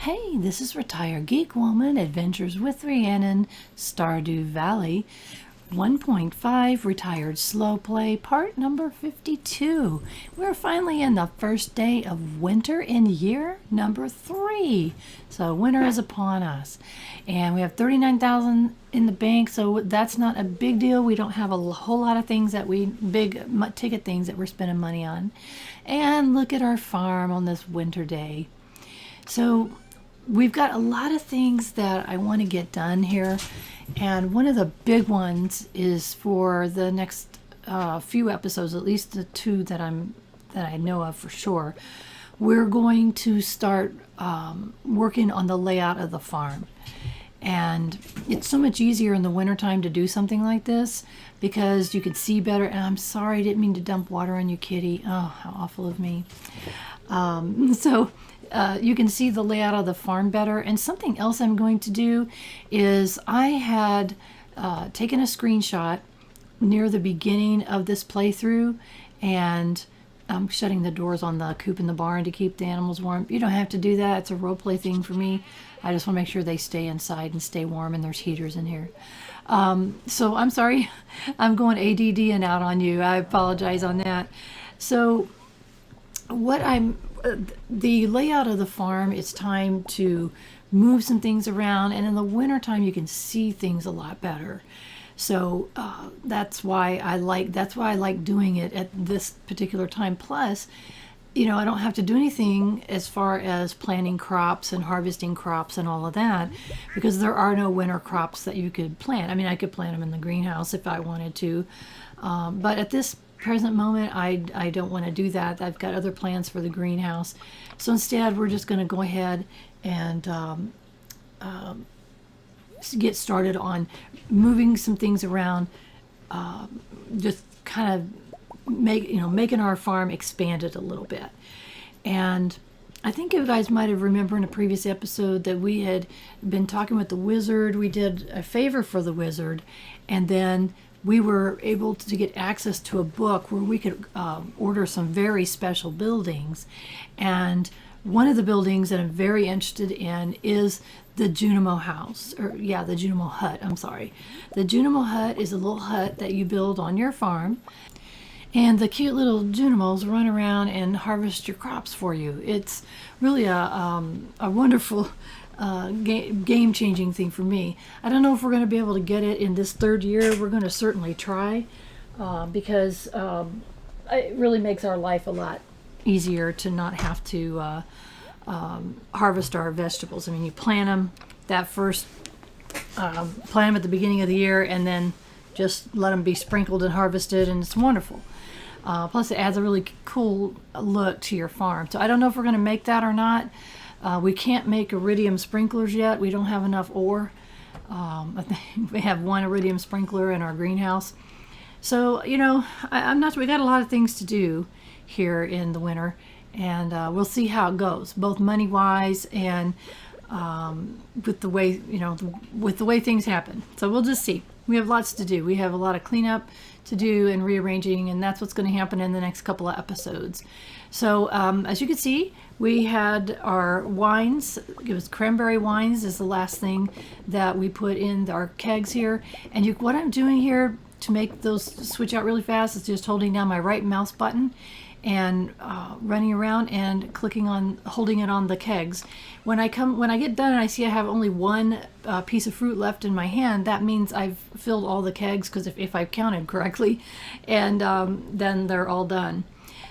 Hey, this is Retired Geek Woman, Adventures with Rhiannon, Stardew Valley, 1.5 Retired Slow Play, part number 52. We're finally in the first day of winter in year number 3. So winter is upon us. And we have 39,000 in the bank, so that's not a big deal. We don't have a whole lot of things that big ticket things that we're spending money on. And look at our farm on this winter day. So we've got a lot of things that I want to get done here, and one of the big ones is for the next few episodes, at least the two that I know of for sure. We're going to start working on the layout of the farm, and it's so much easier in the wintertime to do something like this because you can see better. And I'm sorry, I didn't mean to dump water on you, kitty. Oh, how awful of me. You can see the layout of the farm better. And something else I'm going to do is I had taken a screenshot near the beginning of this playthrough, and I'm shutting the doors on the coop in the barn to keep the animals warm. You don't have to do that. It's a role play thing for me. I just want to make sure they stay inside and stay warm, and there's heaters in here. So I'm sorry, I'm going ADD and out on you. I apologize on that. So the layout of the farm, it's time to move some things around, and in the wintertime you can see things a lot better. So that's why I like doing it at this particular time. Plus, I don't have to do anything as far as planting crops and harvesting crops and all of that, because there are no winter crops that you could plant. I mean, I could plant them in the greenhouse if I wanted to, but at this present moment, I don't want to do that. I've got other plans for the greenhouse. So instead, we're just going to go ahead and get started on moving some things around, just kind of making our farm expanded a little bit. And I think you guys might have remembered in a previous episode that we had been talking with the wizard. We did a favor for the wizard, and then we were able to get access to a book where we could order some very special buildings. And one of the buildings that I'm very interested in is the Junimo house, the Junimo hut, I'm sorry. The Junimo hut is a little hut that you build on your farm, and the cute little Junimos run around and harvest your crops for you. It's really a wonderful game-changing thing for me. I don't know if we're going to be able to get it in this third year. We're going to certainly try, because it really makes our life a lot easier to not have to harvest our vegetables. I mean, you plant them plant them at the beginning of the year, and then just let them be sprinkled and harvested, and it's wonderful. Plus, it adds a really cool look to your farm. So I don't know if we're going to make that or not. We can't make iridium sprinklers yet. We don't have enough ore. I think we have one iridium sprinkler in our greenhouse. So, I'm not. We got a lot of things to do here in the winter, and we'll see how it goes, both money-wise and with the way things happen. So we'll just see. We have lots to do. We have a lot of cleanup to do and rearranging, and that's what's going to happen in the next couple of episodes. So as you can see, we had our wines. It was cranberry wines is the last thing that we put in our kegs here. And what I'm doing here to make those switch out really fast is just holding down my right mouse button and running around and holding it on the kegs. When I get done and I see I have only one piece of fruit left in my hand, that means I've filled all the kegs, because if I've counted correctly, and then they're all done.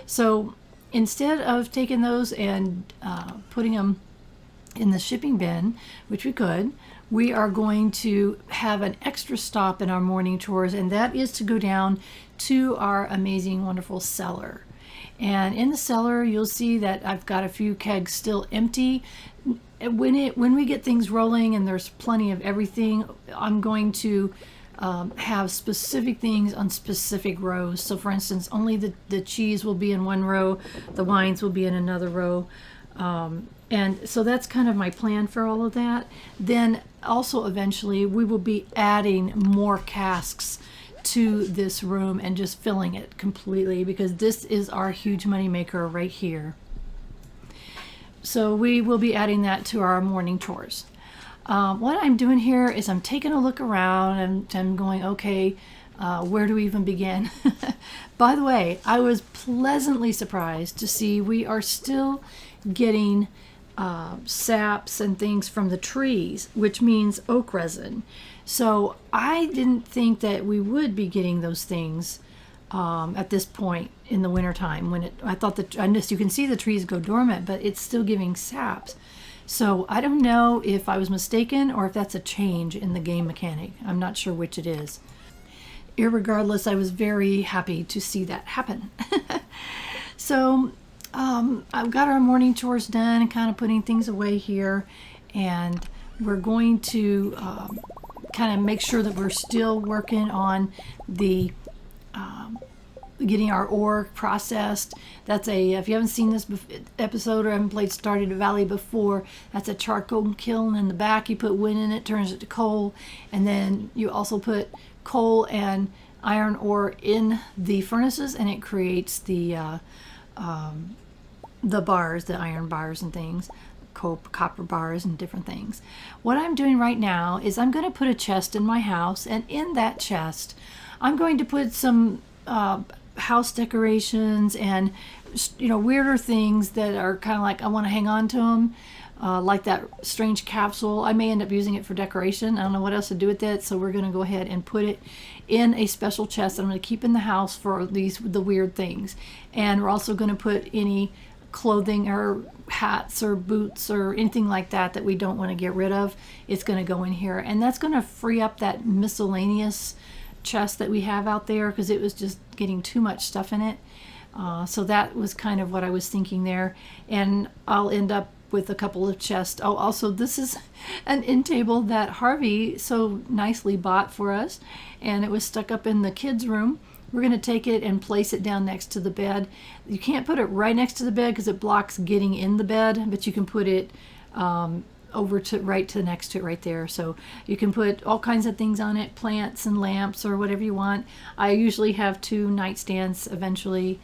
So instead of taking those and putting them in the shipping bin, which we are going to have an extra stop in our morning chores, and that is to go down to our amazing, wonderful cellar. And in the cellar, you'll see that I've got a few kegs still empty. When we get things rolling and there's plenty of everything, I'm going to have specific things on specific rows. So for instance, only the cheese will be in one row, the wines will be in another row. And so that's kind of my plan for all of that. Then also eventually we will be adding more casks to this room and just filling it completely, because this is our huge money maker right here. So we will be adding that to our morning chores. What I'm doing here is I'm taking a look around and I'm going, okay, where do we even begin? By the way, I was pleasantly surprised to see we are still getting saps and things from the trees, which means oak resin. So I didn't think that we would be getting those things at this point in the wintertime. I thought that, as you can see, the trees go dormant, but it's still giving saps. So I don't know if I was mistaken or if that's a change in the game mechanic. I'm not sure which it is. Irregardless, I was very happy to see that happen. So I've got our morning chores done and kind of putting things away here, and we're going to kind of make sure that we're still working on the getting our ore processed. That's if you haven't seen this episode or haven't played Stardew Valley before, that's a charcoal kiln in the back. You put wood in it, turns it to coal, and then you also put coal and iron ore in the furnaces, and it creates the bars, the iron bars and things, copper bars and different things. What I'm doing right now is I'm going to put a chest in my house, and in that chest I'm going to put some house decorations and weirder things that are kind of like I want to hang on to them, like that strange capsule. I may end up using it for decoration. I don't know what else to do with it, so we're going to go ahead and put it in a special chest that I'm going to keep in the house for the weird things. And we're also going to put any clothing or hats or boots or anything like that we don't want to get rid of. It's going to go in here, and that's going to free up that miscellaneous chest that we have out there because it was just getting too much stuff in it. So that was kind of what I was thinking there, and I'll end up with a couple of chests. Oh, also this is an end table that Harvey so nicely bought for us, and it was stuck up in the kids' room. We're going to take it and place it down next to the bed. You can't put it right next to the bed because it blocks getting in the bed, but you can put it over to next to it right there. So you can put all kinds of things on it, plants and lamps or whatever you want. I usually have 2 nightstands eventually,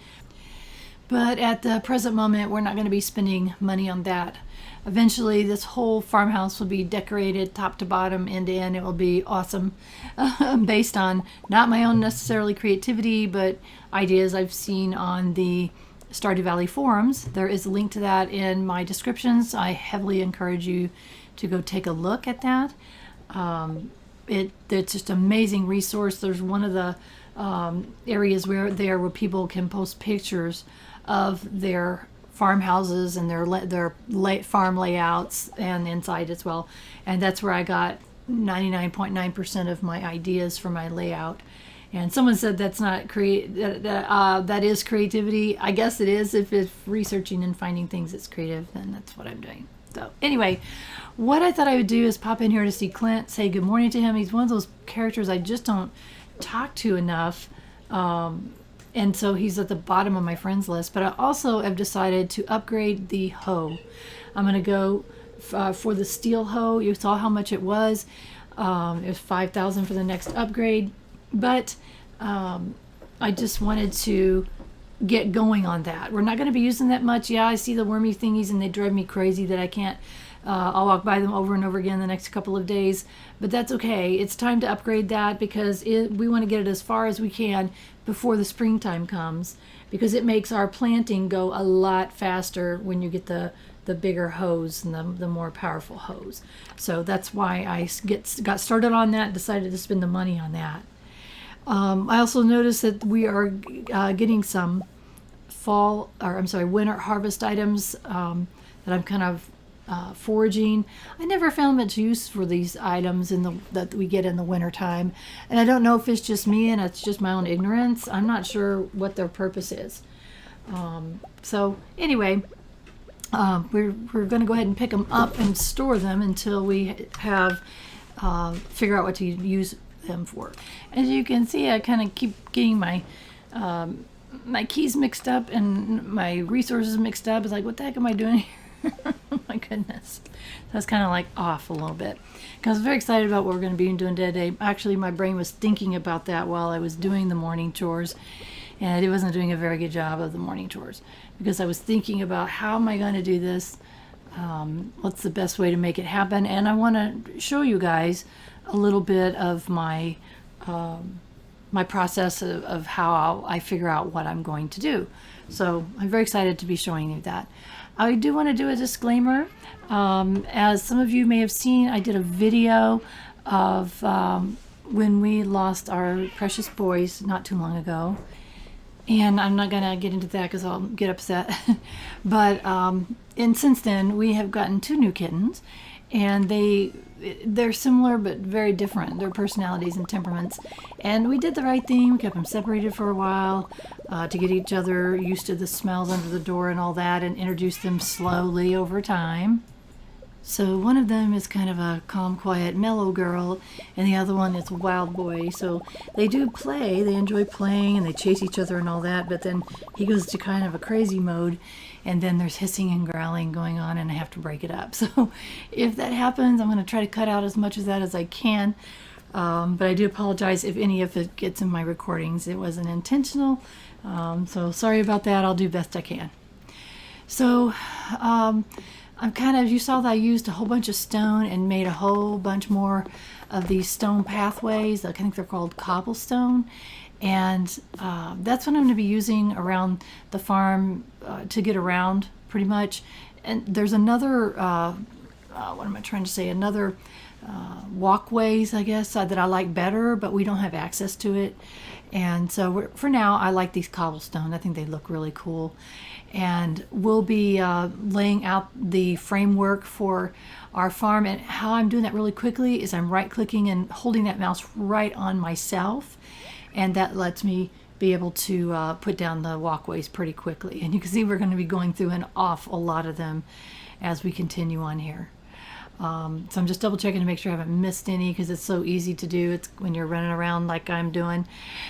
but at the present moment we're not going to be spending money on that. Eventually this whole farmhouse will be decorated top to bottom, end to end. It will be awesome, based on not my own necessarily creativity, but ideas I've seen on the Stardew Valley forums. There is a link to that in my descriptions. I heavily encourage you to go take a look at that. It's just an amazing resource. There's one of the areas where people can post pictures of their farmhouses and their farm layouts and inside as well. And that's where I got 99.9% of my ideas for my layout. And someone said that's not that is creativity. I guess it is. If it's researching and finding things that's creative, then that's what I'm doing. So anyway, what I thought I would do is pop in here to see Clint, say good morning to him. He's one of those characters I just don't talk to enough. And so he's at the bottom of my friends list. But I also have decided to upgrade the hoe. I'm going to go for the steel hoe. You saw how much it was. It was $5,000 for the next upgrade. But I just wanted to get going on that. We're not going to be using that much. Yeah, I see the wormy thingies and they drive me crazy that I can't. I'll walk by them over and over again the next couple of days. But that's okay. It's time to upgrade that because we want to get it as far as we can before the springtime comes, because it makes our planting go a lot faster when you get the bigger hose and the more powerful hose. So that's why I got started on that, decided to spend the money on that. I also noticed that we are getting some winter harvest items that I'm kind of foraging. I never found much use for these items that we get in the winter time, and I don't know if it's just me and it's just my own ignorance. I'm not sure what their purpose is. So anyway, we're going to go ahead and pick them up and store them until we have figure out what to use them for. As you can see, I kind of keep getting my keys mixed up and my resources mixed up. It's like, what the heck am I doing here? Oh my goodness. That's kind of like off a little bit, because I'm very excited about what we're going to be doing today. Actually, my brain was thinking about that while I was doing the morning chores, and it wasn't doing a very good job of the morning chores because I was thinking about how am I going to do this what's the best way to make it happen. And I want to show you guys a little bit of my my process of how I figure out what I'm going to do. So I'm very excited to be showing you that. I do want to do a disclaimer. As some of you may have seen, I did a video of when we lost our precious boys not too long ago. And I'm not going to get into that because I'll get upset. But and since then, we have gotten 2 new kittens. And they're similar but very different, their personalities and temperaments. And we did the right thing. We kept them separated for a while to get each other used to the smells under the door and all that, and introduce them slowly over time. So one of them is kind of a calm, quiet, mellow girl, and the other one is a wild boy. So they do play, they enjoy playing, and they chase each other and all that, but then he goes to kind of a crazy mode, and then there's hissing and growling going on, and I have to break it up. So if that happens, I'm going to try to cut out as much of that as I can, but I do apologize if any of it gets in my recordings. It wasn't intentional, so sorry about that. I'll do best I can. So I'm kind of, you saw that I used a whole bunch of stone and made a whole bunch more of these stone pathways. I think they're called cobblestone. And that's what I'm going to be using around the farm to get around pretty much. And there's another, what am I trying to say? Another walkways, I guess, that I like better, but we don't have access to it. And so for now, I like these cobblestone. I think they look really cool. And we'll be laying out the framework for our farm. And how I'm doing that really quickly is I'm right-clicking and holding that mouse right on myself. And that lets me be able to put down the walkways pretty quickly. And you can see we're going to be going through an awful lot of them as we continue on here. So I'm just double checking to make sure I haven't missed any, because it's so easy to do. It's when you're running around like I'm doing.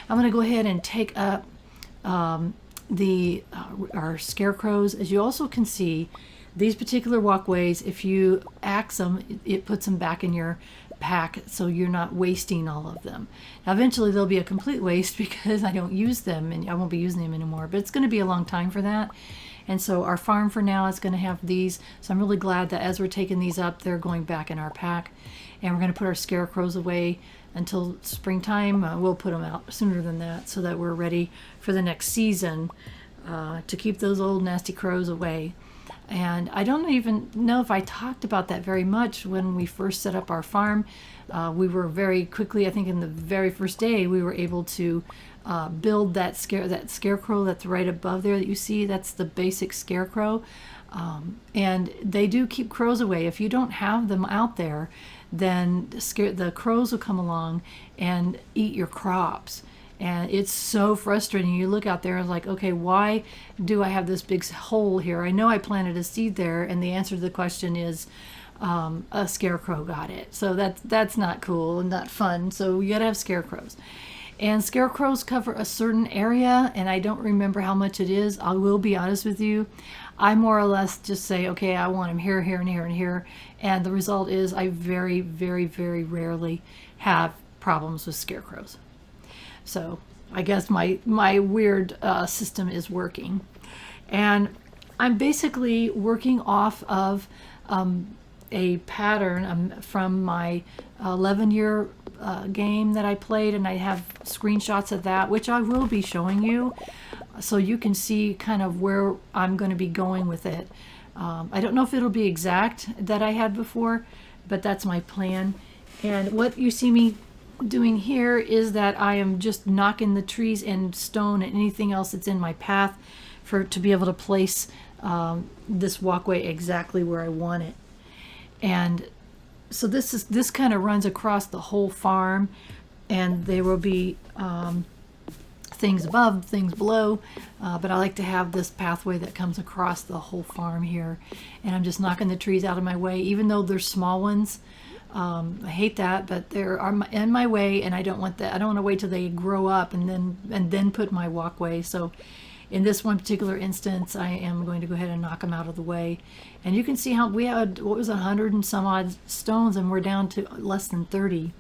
I'm going to go ahead and take up our scarecrows. As you also can see, these particular walkways, if you axe them, it puts them back in your pack, so you're not wasting all of them. Now eventually they'll be a complete waste because I don't use them and I won't be using them anymore, but it's going to be a long time for that. And so our farm for now is going to have these. So I'm really glad that as we're taking these up, they're going back in our pack. And we're going to put our scarecrows away until springtime. We'll put them out sooner than that so that we're ready for the next season to keep those old nasty crows away. And I don't even know if I talked about that very much when we first set up our farm. We were very quickly, I think in the very first day, we were able to build that scarecrow that's right above there that you see. That's the basic scarecrow. And they do keep crows away. If you don't have them out there, then the crows will come along and eat your crops. And it's so frustrating. You look out there and it's like, okay, why do I have this big hole here? I know I planted a seed there, and the answer to the question is a scarecrow got it. So that's not cool and not fun. So you gotta have scarecrows. And scarecrows cover a certain area, and I don't remember how much it is. I will be honest with you. I more or less just say, okay, I want them here, here, and here, and here. And the result is I very, very, very rarely have problems with scarecrows. So I guess my weird system is working. And I'm basically working off of a pattern from my 11-year game that I played, and I have screenshots of that, which I will be showing you so you can see kind of where I'm going to be going with it. I don't know if it'll be exact that I had before, but that's my plan. And what you see me doing here is that I am just knocking the trees and stone and anything else that's in my path to be able to place this walkway exactly where I want it. And so this kind of runs across the whole farm, and there will be things above, things below, but I like to have this pathway that comes across the whole farm here. And I'm just knocking the trees out of my way, even though they're small ones. I hate that, but they're in my way, and I don't want that. I don't want to wait till they grow up and then put my walkway. So in this one particular instance, I am going to go ahead and knock them out of the way. And you can see how we had, what was 100 and some odd stones, and we're down to less than 30.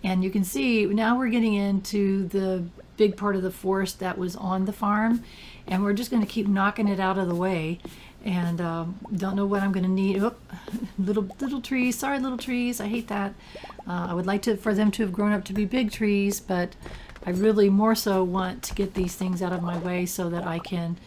And you can see now we're getting into the big part of the forest that was on the farm, and we're just going to keep knocking it out of the way. and don't know what I'm going to need. Oh, little trees. Sorry, little trees. I hate that. I would like for them to have grown up to be big trees, but I really more so want to get these things out of my way so that I can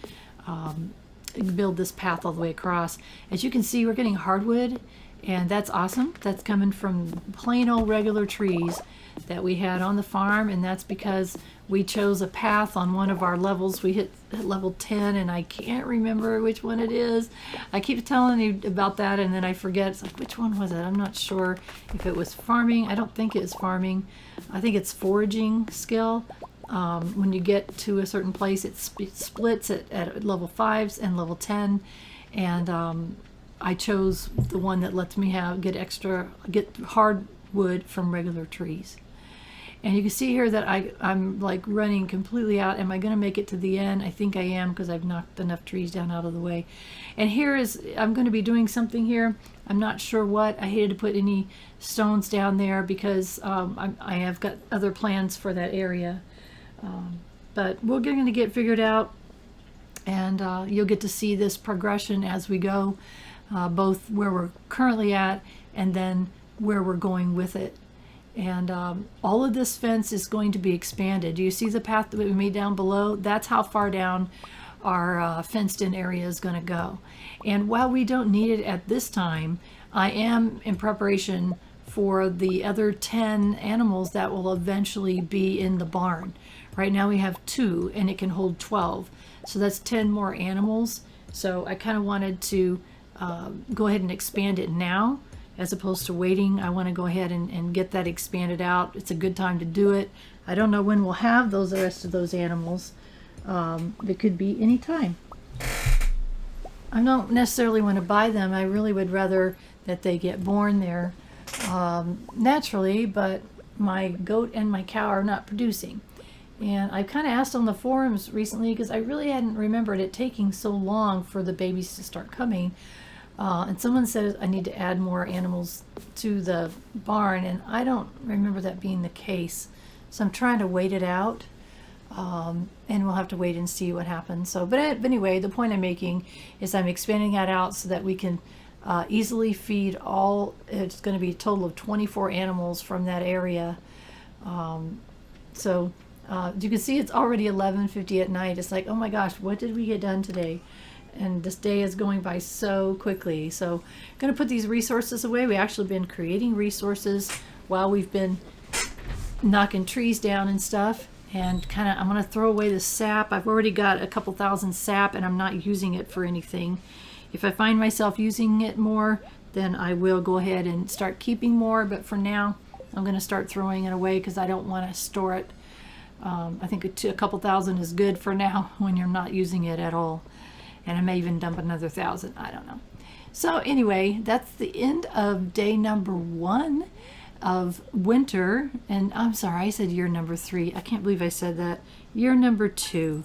build this path all the way across. As you can see, we're getting hardwood, and that's awesome. That's coming from plain old regular trees that we had on the farm, and that's because we chose a path on one of our levels. We hit level 10, and I can't remember which one it is. I keep telling you about that, and then I forget. It's like, which one was it? I'm not sure if it was farming. I don't think it was farming. I think it's foraging skill. When you get to a certain place, it splits at level 5s and level 10, and I chose the one that lets me get hardwood from regular trees. And you can see here that I'm like running completely out. Am I going to make it to the end? I think I am, because I've knocked enough trees down out of the way. And I'm going to be doing something here. I'm not sure what. I hated to put any stones down there because I have got other plans for that area. But we're going to get figured out, and you'll get to see this progression as we go, both where we're currently at and then where we're going with it. And all of this fence is going to be expanded. Do you see the path that we made down below? That's how far down our fenced in area is going to go. And while we don't need it at this time, I am in preparation for the other 10 animals that will eventually be in the barn. Right now we have 2, and it can hold 12. So that's 10 more animals. So I kind of wanted to go ahead and expand it now, as opposed to waiting. I want to go ahead and get that expanded out. It's a good time to do it. I don't know when we'll have the rest of those animals. It could be any time. I don't necessarily want to buy them. I really would rather that they get born there naturally, but my goat and my cow are not producing. And I kind of asked on the forums recently, because I really hadn't remembered it taking so long for the babies to start coming. And someone said I need to add more animals to the barn, and I don't remember that being the case. So I'm trying to wait it out, and we'll have to wait and see what happens. So, but anyway, the point I'm making is I'm expanding that out so that we can easily feed all. It's going to be a total of 24 animals from that area. So you can see it's already 11:50 at night. It's like, oh my gosh, what did we get done today? And this day is going by so quickly. So I'm going to put these resources away. We've actually been creating resources while we've been knocking trees down and stuff. And I'm going to throw away the sap. I've already got a couple thousand sap, and I'm not using it for anything. If I find myself using it more, then I will go ahead and start keeping more. But for now, I'm going to start throwing it away because I don't want to store it. I think a couple thousand is good for now when you're not using it at all. And I may even dump another 1,000. I don't know. So anyway, that's the end of day number 1 of winter. And I'm sorry, I said year number 3. I can't believe I said that. Year number 2.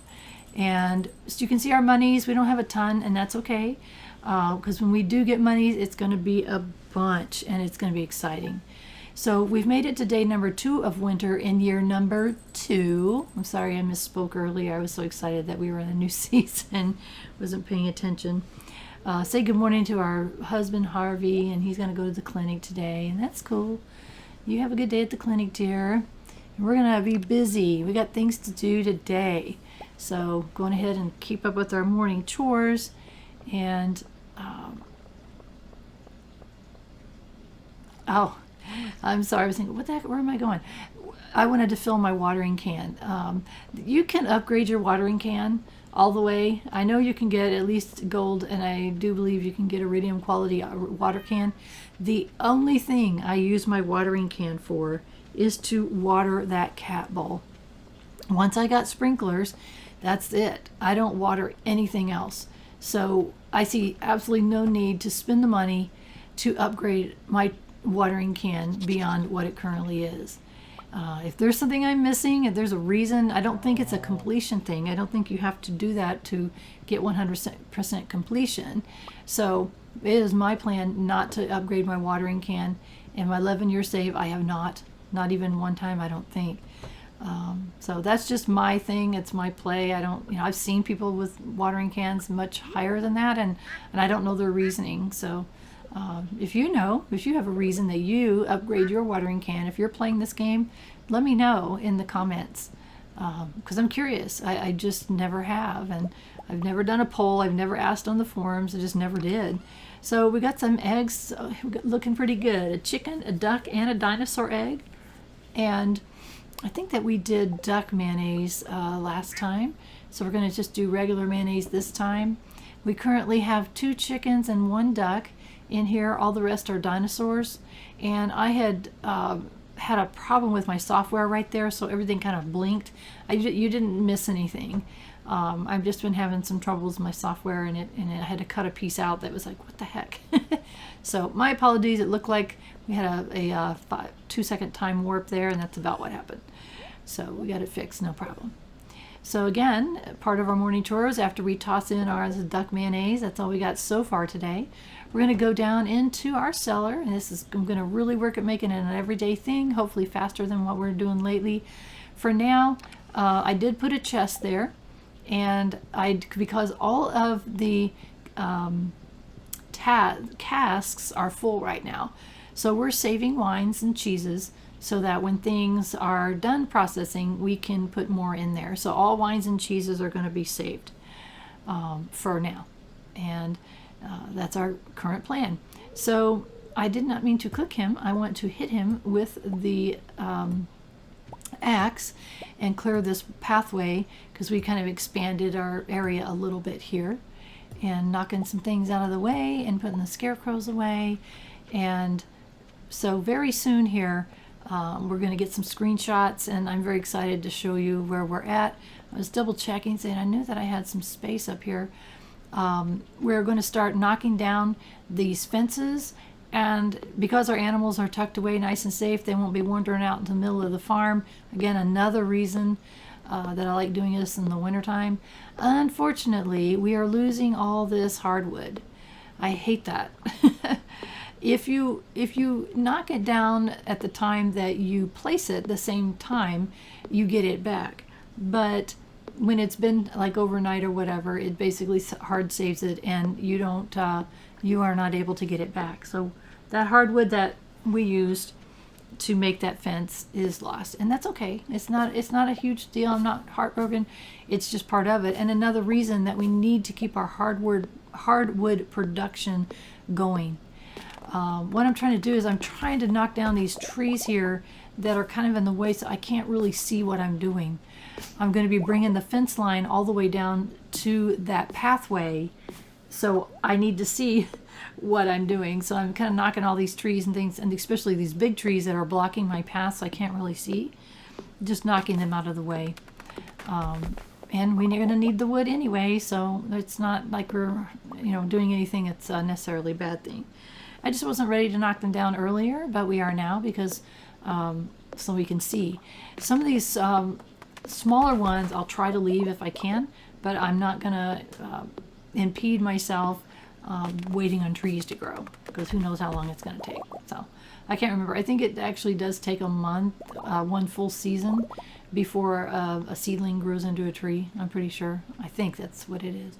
And so you can see our monies. We don't have a ton, and that's okay. Because when we do get monies, it's going to be a bunch, and it's going to be exciting. So we've made it to day number 2 of winter in year number 2. I'm sorry I misspoke earlier. I was so excited that we were in a new season. Wasn't paying attention. Say good morning to our husband Harvey, and he's going to go to the clinic today, and that's cool. You have a good day at the clinic, dear. And we're going to be busy. We got things to do today. So going ahead and keep up with our morning chores. And oh, I'm sorry, I was thinking, what the heck, where am I going? I wanted to fill my watering can. You can upgrade your watering can all the way. I know you can get at least gold, and I do believe you can get iridium quality water can. The only thing I use my watering can for is to water that cat bowl. Once I got sprinklers, that's it. I don't water anything else. So I see absolutely no need to spend the money to upgrade my watering can beyond what it currently is. If there's something I'm missing, if there's a reason, I don't think it's a completion thing. I don't think you have to do that to get 100% completion. So it is my plan not to upgrade my watering can. In my 11-year save, I have not even one time, I don't think. So that's just my thing. It's my play. I don't, I've seen people with watering cans much higher than that, and I don't know their reasoning. So if you have a reason that you upgrade your watering can, if you're playing this game, let me know in the comments, because I'm curious. I just never have, and I've never done a poll. I've never asked on the forums. I just never did. So we got some eggs looking pretty good. A chicken, a duck, and a dinosaur egg. And I think that we did duck mayonnaise last time. So we're going to just do regular mayonnaise this time. We currently have 2 chickens and 1 duck in here. All the rest are dinosaurs. And I had had a problem with my software right there, so everything kind of blinked. You didn't miss anything. I've just been having some troubles with my software, and I had to cut a piece out that was like, what the heck? So my apologies. It looked like we had a 2-second time warp there, and that's about what happened. So we got it fixed, no problem. So again, part of our morning chores, after we toss in our duck mayonnaise, that's all we got so far today. We're going to go down into our cellar, and I'm going to really work at making it an everyday thing, hopefully faster than what we're doing lately. For now, I did put a chest there, and because all of the casks are full right now. So we're saving wines and cheeses so that when things are done processing, we can put more in there. So all wines and cheeses are going to be saved for now. And that's our current plan. So I did not mean to cook him. I want to hit him with the axe and clear this pathway, because we kind of expanded our area a little bit here, and knocking some things out of the way and putting the scarecrows away. And so very soon here, we're going to get some screenshots, and I'm very excited to show you where we're at. I was double checking, saying I knew that I had some space up here. We're going to start knocking down these fences, and because our animals are tucked away nice and safe, they won't be wandering out into the middle of the farm. Again, another reason that I like doing this in the wintertime. Unfortunately, we are losing all this hardwood. I hate that. If you knock it down at the time that you place it, the same time, you get it back. But when it's been like overnight or whatever, it basically hard saves it, and you are not able to get it back. So that hardwood that we used to make that fence is lost, and that's okay. It's not a huge deal. I'm not heartbroken. It's just part of it. And another reason that we need to keep our hardwood production going. What I'm trying to do is I'm trying to knock down these trees here that are kind of in the way, so I can't really see what I'm doing. I'm going to be bringing the fence line all the way down to that pathway, so I need to see what I'm doing. So I'm kind of knocking all these trees and things, and especially these big trees that are blocking my path, so I can't really see. Just knocking them out of the way. And we're going to need the wood anyway, so it's not like we're doing anything that's necessarily a bad thing. I just wasn't ready to knock them down earlier, but we are now, because so we can see. Some of these smaller ones I'll try to leave if I can, but I'm not going to impede myself waiting on trees to grow, because who knows how long it's going to take. So I can't remember. I think it actually does take a month, one full season, before a seedling grows into a tree. I'm pretty sure. I think that's what it is.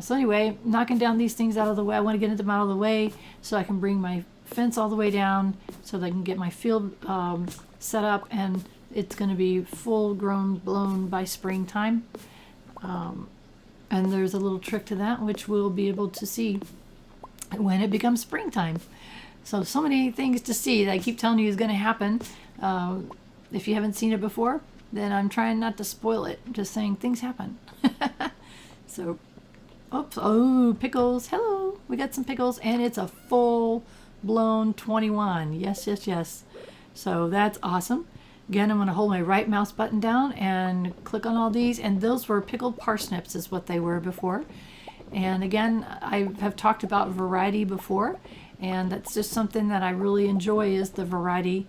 So anyway, knocking down these things out of the way. I want to get them out of the way so I can bring my fence all the way down, so that I can get my field set up, and it's going to be full grown, blown by springtime. And there's a little trick to that, which we'll be able to see when it becomes springtime. So many things to see that I keep telling you is going to happen. If you haven't seen it before, then I'm trying not to spoil it. I'm just saying things happen. So, oops, oh, pickles. Hello, we got some pickles, and it's a full-blown 21. Yes, yes, yes. So that's awesome. Again, I'm going to hold my right mouse button down and click on all these, and those were pickled parsnips is what they were before. And again, I have talked about variety before, and that's just something that I really enjoy, is the variety.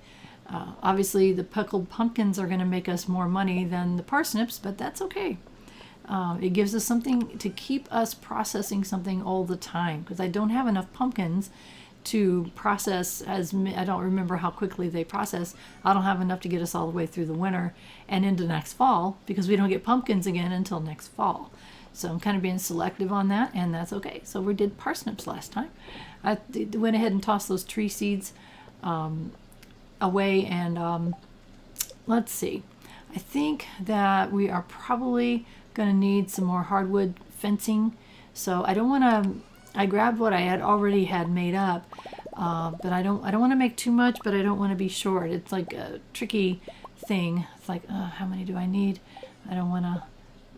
Obviously, the pickled pumpkins are going to make us more money than the parsnips, but that's okay. It gives us something to keep us processing something all the time, because I don't have enough pumpkins to process I don't remember how quickly they process. I don't have enough to get us all the way through the winter and into next fall, because we don't get pumpkins again until next fall. So I'm kind of being selective on that, and that's okay. So we did parsnips last time. I went ahead and tossed those tree seeds away, and let's see. I think that we are probably going to need some more hardwood fencing. So I don't want to. I grabbed what I already had made up, but I don't want to make too much, but I don't want to be short. It's like a tricky thing. It's like, how many do I need? I don't want to.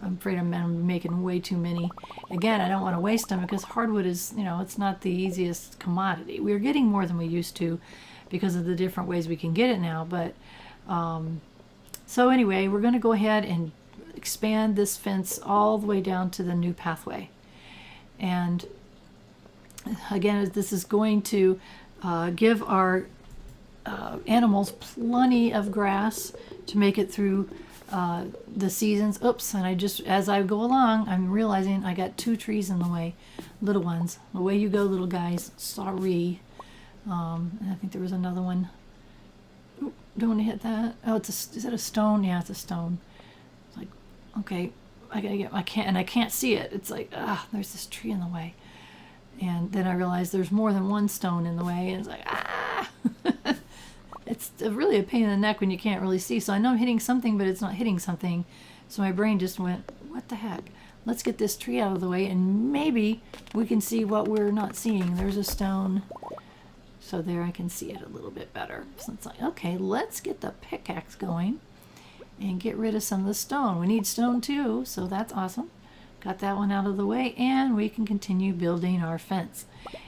I'm afraid I'm making way too many. Again, I don't want to waste them, because hardwood is, it's not the easiest commodity. We're getting more than we used to because of the different ways we can get it now. But so anyway, we're going to go ahead and expand this fence all the way down to the new pathway. And again, this is going to give our animals plenty of grass to make it through the seasons. Oops, and as I go along, I'm realizing I got 2 trees in the way, little ones. Away you go, little guys. Sorry. And I think there was another one. Ooh, don't want to hit that. Oh, is that a stone? Yeah, it's a stone. It's like, okay, I can't see it. It's like, there's this tree in the way. And then I realized there's more than one stone in the way, and it's like, It's really a pain in the neck when you can't really see. So I know I'm hitting something, but it's not hitting something. So my brain just went, what the heck? Let's get this tree out of the way, and maybe we can see what we're not seeing. There's a stone. So there, I can see it a little bit better. So it's like, okay, let's get the pickaxe going and get rid of some of the stone. We need stone too, so that's awesome. Got that one out of the way, and we can continue building our fence.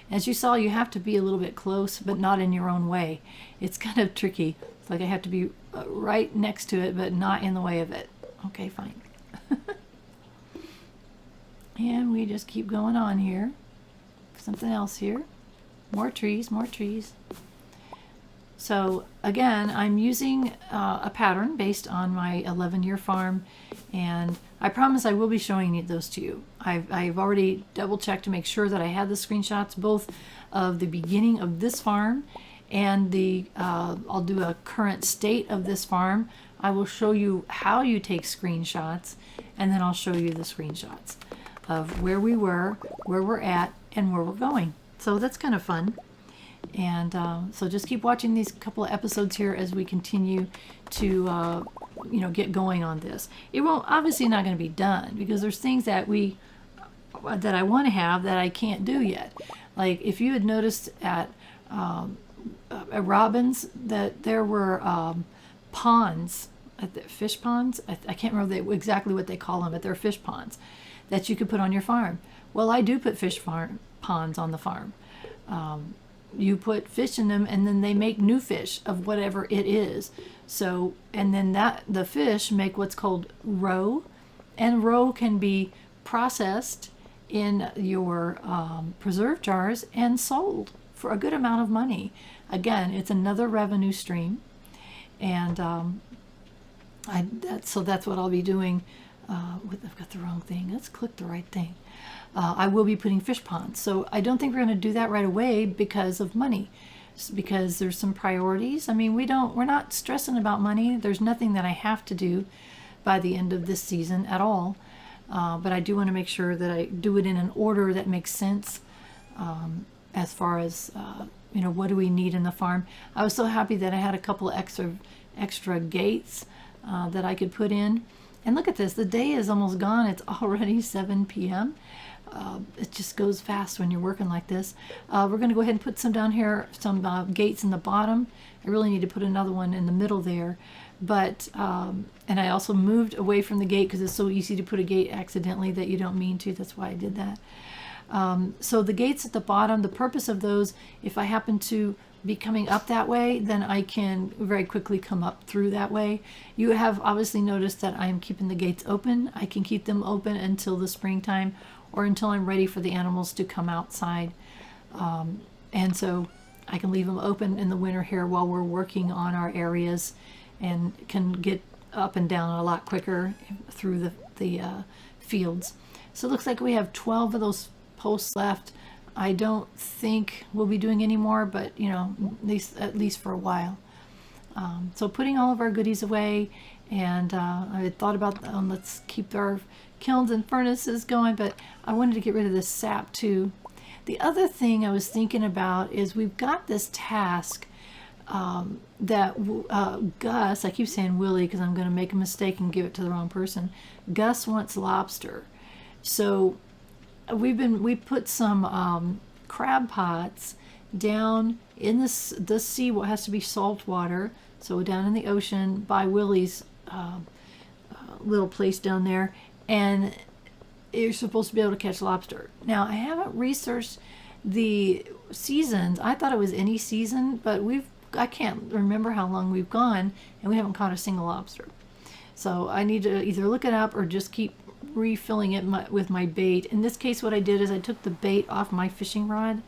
As you saw, you have to be a little bit close, but not in your own way. It's kind of tricky. It's like I have to be right next to it, but not in the way of it. Okay, fine. And we just keep going on here. Something else here. More trees, more trees. So again, I'm using a pattern based on my 11-year farm, and I promise I will be showing those to you. I've already double checked to make sure that I had the screenshots, both of the beginning of this farm and I'll do a current state of this farm. I will show you how you take screenshots, and then I'll show you the screenshots of where we were, where we're at, and where we're going. So that's kind of fun. And so just keep watching these couple of episodes here as we continue to get going on this. It won't, obviously not going to be done, because there's things that I want to have that I can't do yet. Like if you had noticed at Robbins that there were ponds, at the fish ponds. I can't remember exactly what they call them, but they're fish ponds that you could put on your farm. Well, I do put ponds on the farm. You put fish in them, and then they make new fish of whatever it is. So, and then the fish make what's called roe, and roe can be processed in your preserve jars and sold for a good amount of money. Again, it's another revenue stream, and so that's what I'll be doing. I've got the wrong thing. Let's click the right thing. I will be putting fish ponds. So I don't think we're going to do that right away because of money, because there's some priorities. I mean, we're not stressing about money. There's nothing that I have to do by the end of this season at all. But I do want to make sure that I do it in an order that makes sense, as far as, what do we need in the farm. I was so happy that I had a couple of extra gates that I could put in. And look at this, the day is almost gone. It's already 7 p.m. It just goes fast when you're working like this. We're going to go ahead and put some down here, some gates in the bottom. I really need to put another one in the middle there. But, and I also moved away from the gate because it's so easy to put a gate accidentally that you don't mean to. That's why I did that. So the gates at the bottom, the purpose of those, if I happen to be coming up that way, then I can very quickly come up through that way. You have obviously noticed that I'm keeping the gates open. I can keep them open until the springtime, or until I'm ready for the animals to come outside. And so I can leave them open in the winter here while we're working on our areas, and can get up and down a lot quicker through the fields. So it looks like we have 12 of those posts left. I don't think we'll be doing anymore, but at least for a while. So putting all of our goodies away, and I had thought about let's keep our kilns and furnaces going, but I wanted to get rid of this sap too. The other thing I was thinking about is we've got this task that Gus, I keep saying Willie because I'm going to make a mistake and give it to the wrong person. Gus wants lobster. So we put some crab pots down in the sea, what has to be salt water, so down in the ocean by Willie's little place down there, and you're supposed to be able to catch lobster. Now, I haven't researched the seasons. I thought it was any season, but I can't remember how long we've gone, and we haven't caught a single lobster. So I need to either look it up or just keep refilling it with my bait. In this case, what I did is I took the bait off my fishing rod,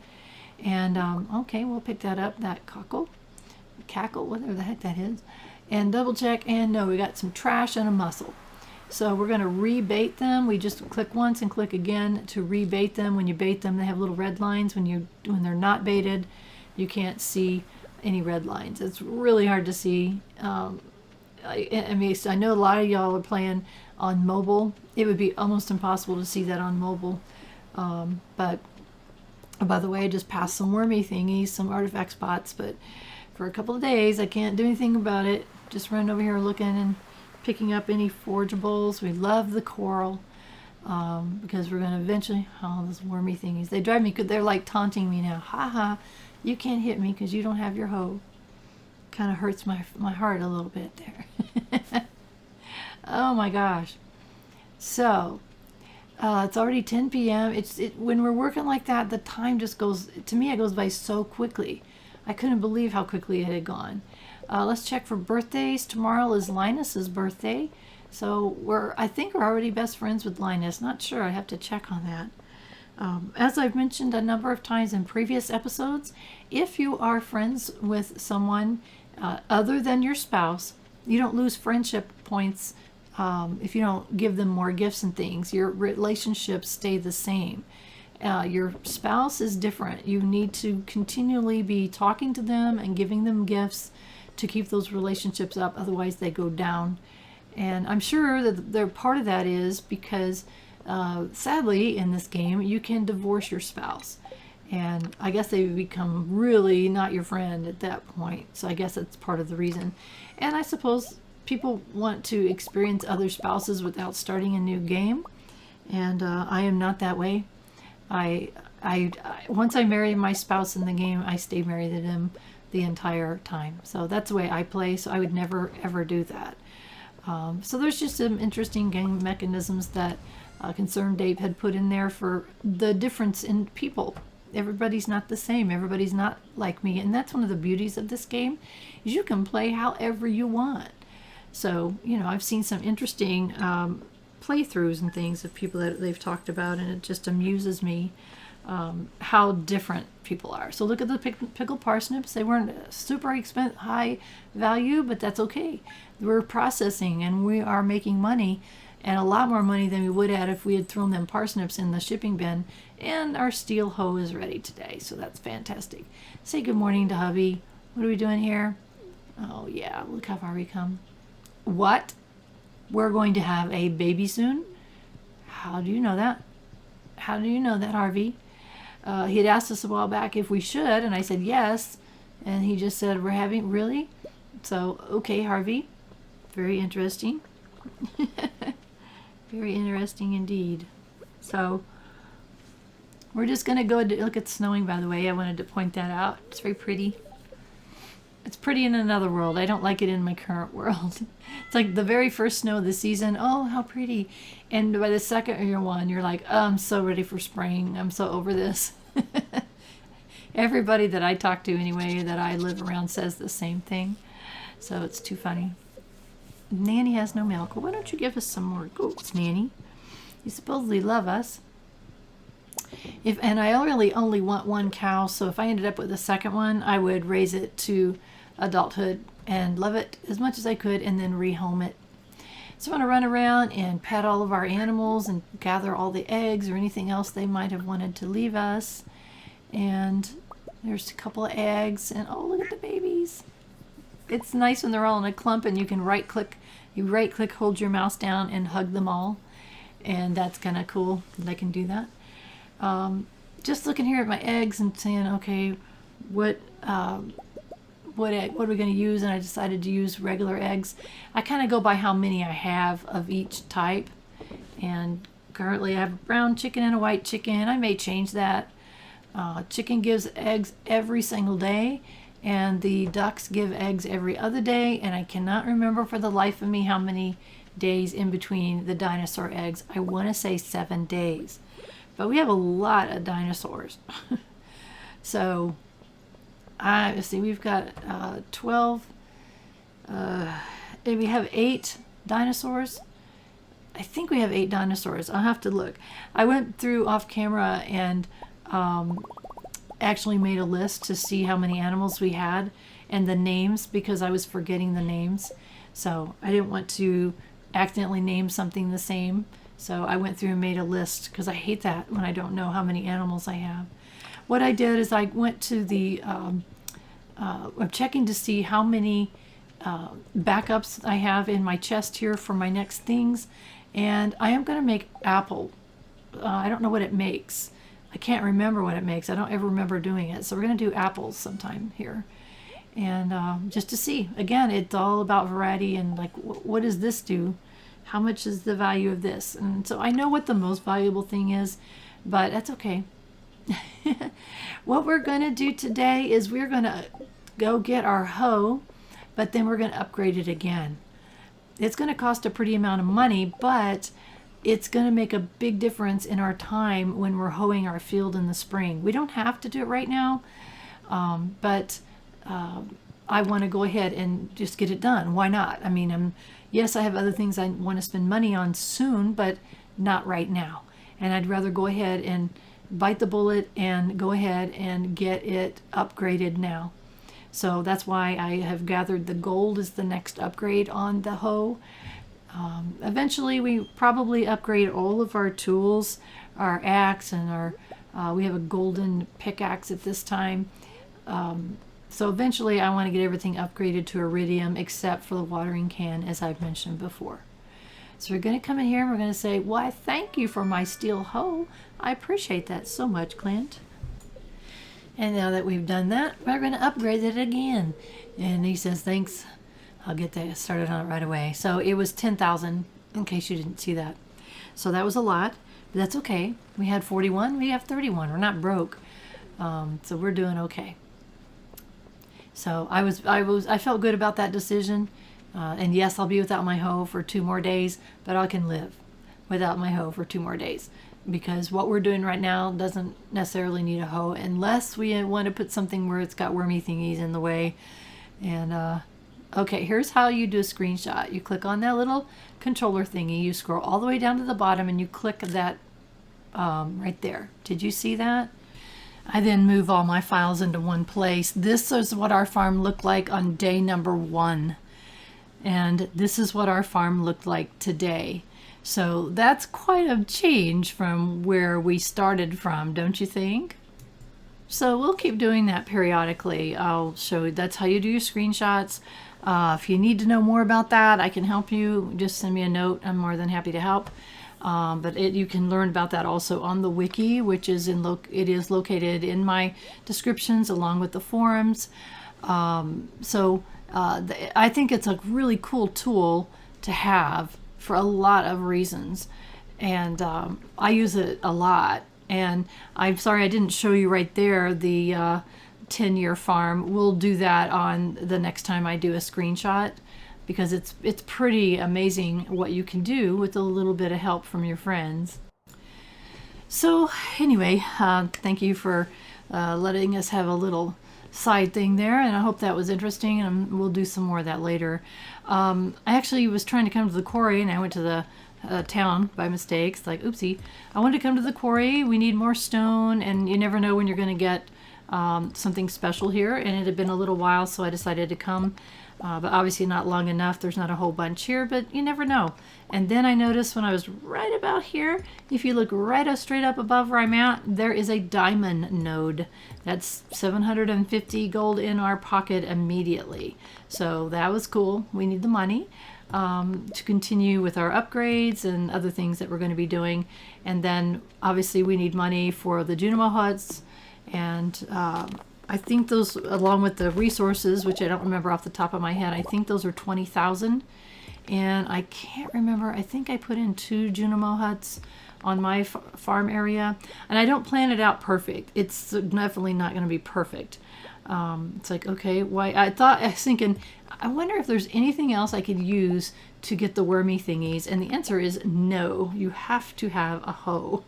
and okay, we'll pick that up, that cackle, whatever the heck that is, and double check, and no, we got some trash and a mussel. So we're going to rebait them. We just click once and click again to rebait them. When you bait them, they have little red lines. When they're not baited, you can't see any red lines. It's really hard to see. I know a lot of y'all are playing on mobile. It would be almost impossible to see that on mobile. But by the way, I just passed some wormy thingies, some artifact spots, but for a couple of days I can't do anything about it. Just running over here looking and picking up any forageables. We love the coral because we're going to eventually, those wormy thingies, they drive me, they're like taunting me now. Ha, you can't hit me because you don't have your hoe. Kind of hurts my heart a little bit there. Oh my gosh. So it's already 10 p.m. When we're working like that, the time just goes, to me, it goes by so quickly. I couldn't believe how quickly it had gone. Let's check for birthdays. Tomorrow is Linus's birthday. So I think we're already best friends with Linus. Not sure. I have to check on that. As I've mentioned a number of times in previous episodes, if you are friends with someone other than your spouse, you don't lose friendship points if you don't give them more gifts and things. Your relationships stay the same. Your spouse is different. You need to continually be talking to them and giving them gifts to keep those relationships up. Otherwise, they go down. And I'm sure that they're part of that is because sadly, in this game, you can divorce your spouse. And I guess they become really not your friend at that point. So I guess that's part of the reason. And I suppose people want to experience other spouses without starting a new game. And I am not that way. I once I marry my spouse in the game, I stay married to them the entire time. So that's the way I play. So I would never, ever do that. So there's just some interesting game mechanisms that Concerned Dave had put in there for the difference in people. Everybody's not the same. Everybody's not like me. And that's one of the beauties of this game, is you can play however you want. So, I've seen some interesting playthroughs and things of people that they've talked about, and it just amuses me how different people are. So look at the pickled parsnips. They weren't super expensive, high value, but that's okay. We're processing and we are making money, and a lot more money than we would have if we had thrown them parsnips in the shipping bin. And our steel hoe is ready today, so that's fantastic. Say good morning to hubby. What are we doing here? Oh yeah, look how far we come. What? We're going to have a baby soon? How do you know that? How do you know that, Harvey? He had asked us a while back if we should, and I said yes. And he just said, we're having, really? So, okay, Harvey. Very interesting. Very interesting indeed. So, we're just going to go look at snowing, by the way. I wanted to point that out. It's very pretty. It's pretty in another world. I don't like it in my current world. It's like the very first snow of the season. Oh, how pretty. And by the second one, you're like, oh, I'm so ready for spring. I'm so over this. Everybody that I talk to anyway, that I live around, says the same thing. So it's too funny. Nanny has no milk. Well, why don't you give us some more goats, Nanny? You supposedly love us. And I really only want one cow, so if I ended up with a second one, I would raise it to adulthood and love it as much as I could, and then rehome it. So I want to run around and pet all of our animals and gather all the eggs or anything else they might have wanted to leave us. And there's a couple of eggs, and oh, look at the babies. It's nice when they're all in a clump and you can right click, hold your mouse down and hug them all. And that's kind of cool that I can do that. Just looking here at my eggs and saying, okay, what egg, what are we going to use? And I decided to use regular eggs. I kind of go by how many I have of each type. And currently I have a brown chicken and a white chicken. I may change that. Chicken gives eggs every single day, and the ducks give eggs every other day, and I cannot remember for the life of me how many days in between the dinosaur eggs. I want to say 7 days, but we have a lot of dinosaurs. So let's see, we've got 12, we have 8 dinosaurs. I think we have 8 dinosaurs. I'll have to look. I went through off camera and actually made a list to see how many animals we had and the names, because I was forgetting the names. So I didn't want to accidentally name something the same. So I went through and made a list, because I hate that when I don't know how many animals I have. What I did is I went to the, I'm checking to see how many backups I have in my chest here for my next things. And I am going to make apple. I don't know what it makes. I can't remember what it makes. I don't ever remember doing it. So we're going to do apples sometime here. And just to see. Again, it's all about variety and like, what does this do? How much is the value of this? And so I know what the most valuable thing is, but that's okay. What we're going to do today is we're going to go get our hoe, but then we're going to upgrade it again. It's going to cost a pretty amount of money, but it's going to make a big difference in our time when we're hoeing our field in the spring. We don't have to do it right now, but I want to go ahead and just get it done. Why not? I mean, yes, I have other things I want to spend money on soon, but not right now. And I'd rather go ahead and bite the bullet and go ahead and get it upgraded now. So that's why I have gathered the gold as the next upgrade on the hoe. Eventually we probably upgrade all of our tools, our axe and our, we have a golden pickaxe at this time. So eventually I want to get everything upgraded to iridium except for the watering can, as I've mentioned before. So we're going to come in here and we're going to say, why, thank you for my steel hoe. I appreciate that so much, Clint. And now that we've done that, we're going to upgrade it again. And he says, thanks. I'll get that started on it right away. So it was 10,000, in case you didn't see that. So that was a lot, but that's okay. We had 41, we have 31. We're not broke. So we're doing okay. So I felt good about that decision. And yes, I'll be without my hoe for 2 more days, but I can live without my hoe for 2 more days. Because what we're doing right now doesn't necessarily need a hoe unless we want to put something where it's got wormy thingies in the way. And okay, here's how you do a screenshot. You click on that little controller thingy, you scroll all the way down to the bottom and you click that right there. Did you see that? I then move all my files into one place. This is what our farm looked like on day number 1. And this is what our farm looked like today. So that's quite a change from where we started from, don't you think? So we'll keep doing that periodically. I'll show you, that's how you do your screenshots. If you need to know more about that, I can help you. Just send me a note. I'm more than happy to help. But you can learn about that also on the wiki, which is it is located in my descriptions along with the forums. I think it's a really cool tool to have for a lot of reasons, and I use it a lot. And I'm sorry I didn't show you right there the 10-year farm. We'll do that on the next time I do a screenshot, because it's pretty amazing what you can do with a little bit of help from your friends. So anyway, thank you for letting us have a little side thing there, and I hope that was interesting, and we'll do some more of that later. I actually was trying to come to the quarry, and I went to the town by mistake. It's like, oopsie. I wanted to come to the quarry. We need more stone, and you never know when you're going to get something special here, and it had been a little while, so I decided to come. But obviously not long enough. There's not a whole bunch here, but you never know. And then I noticed when I was right about here, if you look right straight up above where I'm at, there is a diamond node. That's 750 gold in our pocket immediately. So that was cool. We need the money to continue with our upgrades and other things that we're going to be doing. And then obviously we need money for the Junimo huts, and I think those, along with the resources, which I don't remember off the top of my head, I think those are 20,000. And I can't remember, I think I put in 2 Junimo huts on my farm area. And I don't plan it out perfect. It's definitely not going to be perfect. It's like, okay, why? I was thinking, I wonder if there's anything else I could use to get the wormy thingies. And the answer is no, you have to have a hoe.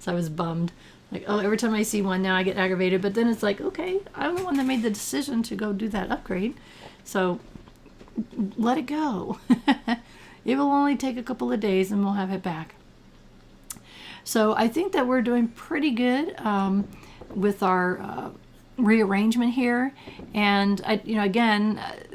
So I was bummed. Like, oh, every time I see one now I get aggravated. But then it's like, okay, I'm the one that made the decision to go do that upgrade. So let it go. It will only take a couple of days and we'll have it back. So I think that we're doing pretty good with our rearrangement here. And,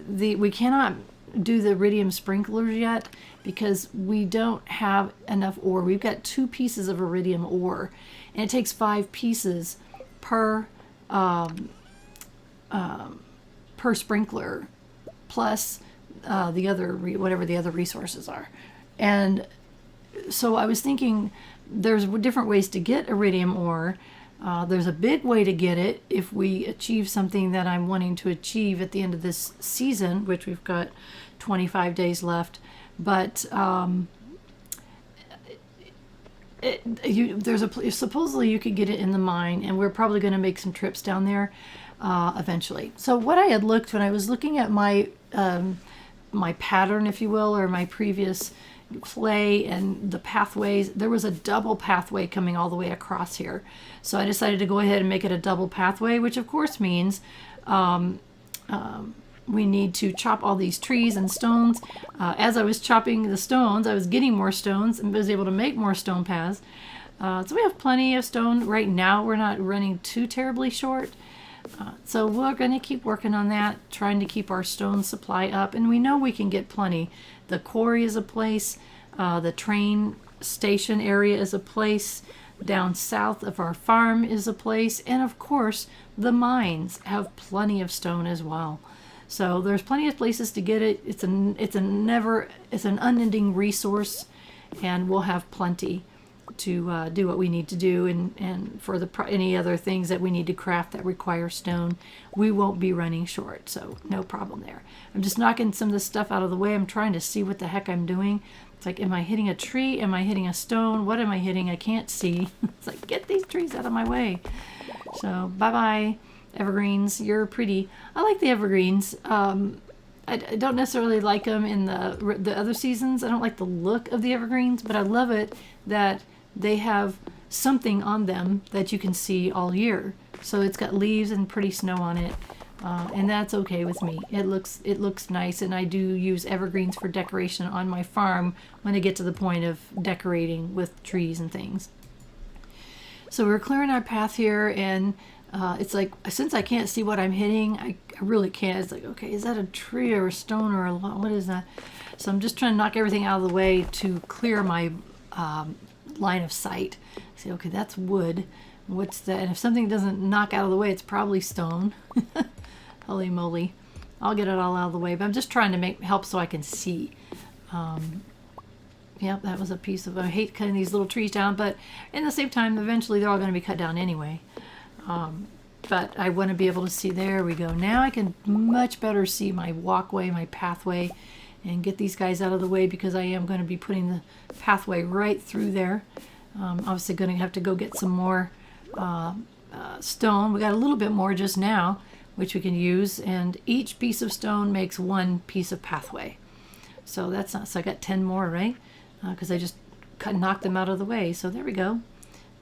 we cannot do the iridium sprinklers yet because we don't have enough ore. We've got 2 pieces of iridium ore. And it takes 5 pieces per sprinkler, plus the other whatever the other resources are. And so I was thinking, there's different ways to get iridium ore. There's a big way to get it if we achieve something that I'm wanting to achieve at the end of this season, which we've got 25 days left. But supposedly you could get it in the mine, and we're probably going to make some trips down there eventually. So what I had looked when I was looking at my my pattern, if you will, or my previous play and the pathways, there was a double pathway coming all the way across here. So I decided to go ahead and make it a double pathway, which of course means we need to chop all these trees and stones. As I was chopping the stones, I was getting more stones and was able to make more stone paths. So we have plenty of stone. Right now we're not running too terribly short. So we're going to keep working on that, trying to keep our stone supply up. And we know we can get plenty. The quarry is a place. The train station area is a place. Down south of our farm is a place. And of course, the mines have plenty of stone as well. So there's plenty of places to get it. It's an unending resource, and we'll have plenty to do what we need to do, and for any other things that we need to craft that require stone, we won't be running short. So no problem there. I'm just knocking some of this stuff out of the way. I'm trying to see what the heck I'm doing. It's like, am I hitting a tree? Am I hitting a stone? What am I hitting? I can't see. It's like, get these trees out of my way. So bye-bye. Evergreens, you're pretty. I like the evergreens. I don't necessarily like them in the other seasons. I don't like the look of the evergreens, but I love it that they have something on them that you can see all year. So it's got leaves and pretty snow on it, and that's okay with me. It looks nice, and I do use evergreens for decoration on my farm when I get to the point of decorating with trees and things. So we're clearing our path here, and it's like, since I can't see what I'm hitting, I really can't. It's like, okay, is that a tree or a stone or what is that? So I'm just trying to knock everything out of the way to clear my line of sight. Say, okay, that's wood. What's that? And if something doesn't knock out of the way, it's probably stone. Holy moly. I'll get it all out of the way, but I'm just trying to help so I can see. Yep, that was a piece of, I hate cutting these little trees down, but in the same time, eventually they're all going to be cut down anyway. But I want to be able to see. There we go. Now I can much better see my walkway, my pathway, and get these guys out of the way, because I am going to be putting the pathway right through there. Obviously going to have to go get some more stone. We got a little bit more just now, which we can use, and each piece of stone makes 1 piece of pathway. So that's not, so I got 10 more, right? Because I just knocked them out of the way. So there we go.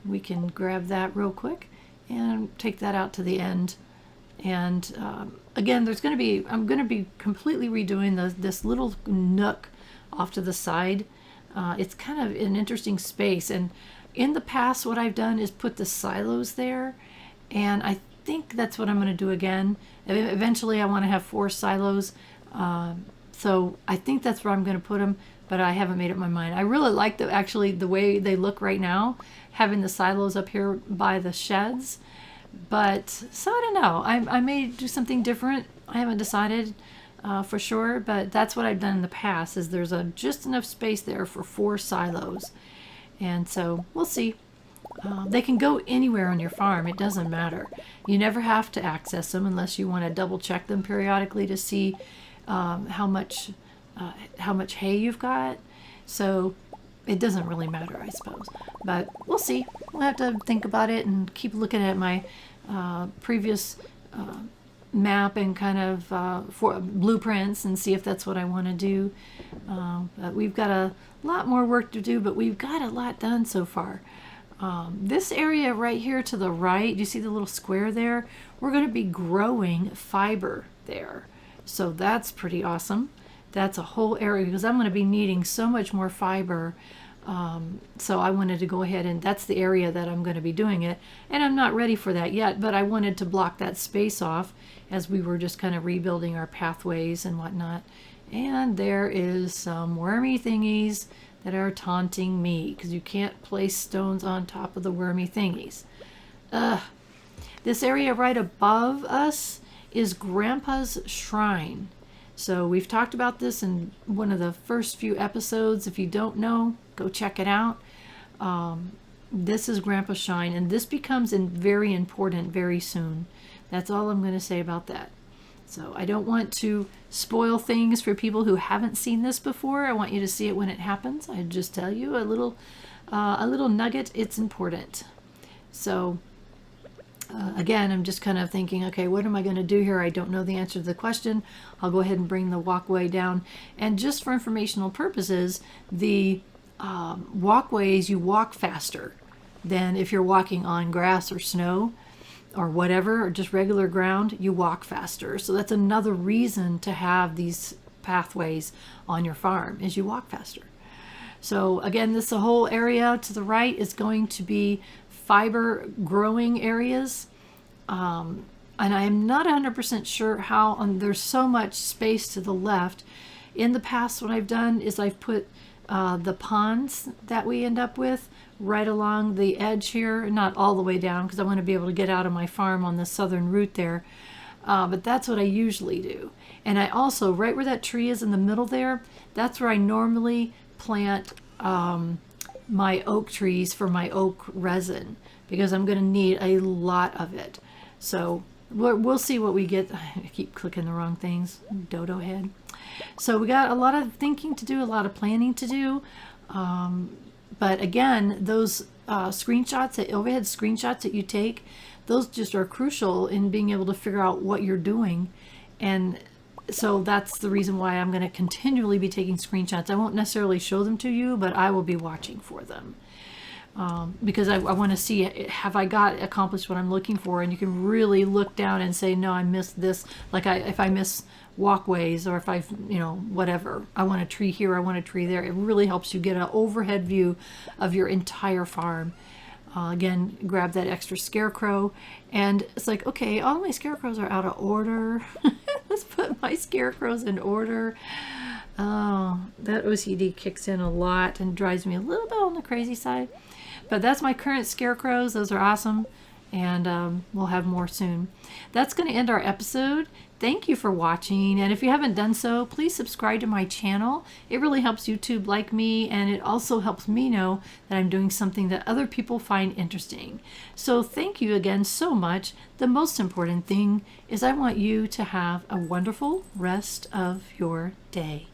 We can grab that real quick and take that out to the end. And again, I'm going to be completely redoing this little nook off to the side. It's kind of an interesting space. And in the past, what I've done is put the silos there. And I think that's what I'm going to do again. Eventually I want to have 4 silos. So I think that's where I'm going to put them, but I haven't made up my mind. I really like the way they look right now, having the silos up here by the sheds. But so I don't know. I may do something different. I haven't decided for sure, but that's what I've done in the past. Is there's just enough space there for 4 silos, and so we'll see. They can go anywhere on your farm. It doesn't matter. You never have to access them unless you want to double check them periodically to see how much hay you've got. So it doesn't really matter, I suppose. But we'll see. We'll have to think about it and keep looking at my previous map and kind of for blueprints and see if that's what I want to do. But we've got a lot more work to do, but we've got a lot done so far. This area right here to the right, do you see the little square there? We're going to be growing fiber there. So that's pretty awesome. That's a whole area because I'm going to be needing so much more fiber. So I wanted to go ahead and that's the area that I'm going to be doing it. And I'm not ready for that yet, but I wanted to block that space off as we were just kind of rebuilding our pathways and whatnot. And there is some wormy thingies that are taunting me because you can't place stones on top of the wormy thingies. This area right above us is Grandpa's shrine. So we've talked about this in one of the first few episodes. If you don't know, go check it out. This is Grandpa's shrine, and this becomes very important very soon. That's all I'm going to say about that. So I don't want to spoil things for people who haven't seen this before. I want you to see it when it happens. I just tell you a little nugget. It's important. So again, I'm just kind of thinking, okay, what am I going to do here? I don't know the answer to the question. I'll go ahead and bring the walkway down. And just for informational purposes, the walkways, you walk faster than if you're walking on grass or snow or whatever, or just regular ground, you walk faster. So that's another reason to have these pathways on your farm, is you walk faster. So again, this whole area to the right is going to be fiber growing areas. And I am not 100% sure how, there's so much space to the left. In the past, what I've done is I've put the ponds that we end up with right along the edge here, not all the way down because I want to be able to get out of my farm on the southern route there. But that's what I usually do. And I also, right where that tree is in the middle there, that's where I normally plant my oak trees for my oak resin because I'm going to need a lot of it. So we'll see what we get. I keep clicking the wrong things. Dodo head. So we got a lot of thinking to do, a lot of planning to do. But again, those screenshots, overhead screenshots that you take, those just are crucial in being able to figure out what you're doing. And so that's the reason why I'm going to continually be taking screenshots. I won't necessarily show them to you, but I will be watching for them. Because I want to see, have I accomplished what I'm looking for? And you can really look down and say, no, I missed this. Like if I miss walkways, or if whatever, I want a tree here, I want a tree there. It really helps you get an overhead view of your entire farm. Again, grab that extra scarecrow, and it's like, okay, all my scarecrows are out of order. Let's put my scarecrows in order. Oh, that OCD kicks in a lot and drives me a little bit on the crazy side. But that's my current scarecrows. Those are awesome. And we'll have more soon. That's going to end our episode. Thank you for watching. And if you haven't done so, please subscribe to my channel. It really helps YouTube like me, and it also helps me know that I'm doing something that other people find interesting. So thank you again so much. The most important thing is I want you to have a wonderful rest of your day.